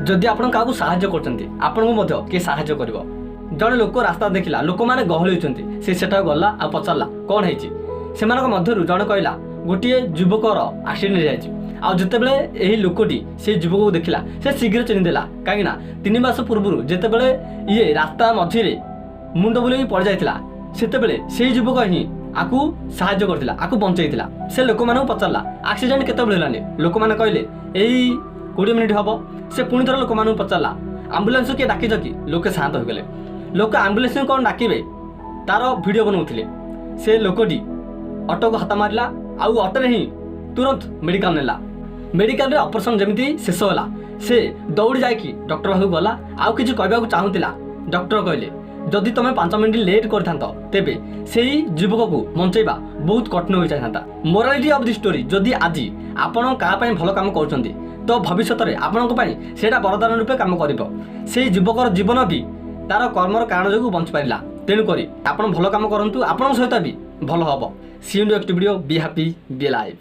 जदि आपण काकू साहाय्य करछन्ती आपनको मध्य के साहाय्य करिवो जड़े लोक रास्ता देखला लोक माने गहली होचन्ती से सेटा गला आ पचारला कोन हेची सेमानक मध्यरु जण कहला गोटे युवकर एक्सीडेंट जायछि आ जतेबेले एही लोकटी से युवक को देखला से शीघ्र चिन्ह देला काहेना 3 मास पूर्व जतेबेले ये रास्ता मझिरे मुंड बुले पड़ जायतिला सेतेबेले से युवक ही आकु साहाय्य करथिला आकु बंचैतिला से लोक माने पचारला एक्सीडेंट केतेबेले हेलानी लोक माने कहले एही 20 मिनिट हबो से पुणी थर लोक माने पचारला एम्बुलेंस के डाकी जकी लोक शांत हो गले लोक एम्बुलेंस कोन डाकिबे तार वीडियो बनौथिले से लोकटी ऑटो को हाथ मारला आउ ऑटो रे ही तुरंत मेडिकल नेला मेडिकल रे ऑपरेशन जेमिति शेष होला से दौड़ी जाकी डॉक्टर बाबू गला आउ किछ कहबा को चाहुतिला डॉक्टर कहले जदि तुम 5 मिनिट लेट करथांत तेबे सेही युवक को बंचैबा बहुत कठिन होई जायथांता मोरालिटी ऑफ द स्टोरी जदि आजि आपण का पय भलो काम करछन्ती तो भविष्य रे आपण को पय सेटा वरदान रूपे काम करिवो सेही युवकर जीवन भी तार कर्मर कारण जोगु बंच पारिला तेणु करी आपण भलो काम करंतु आपण सहित भी भलो हबो see you next video be happy be live.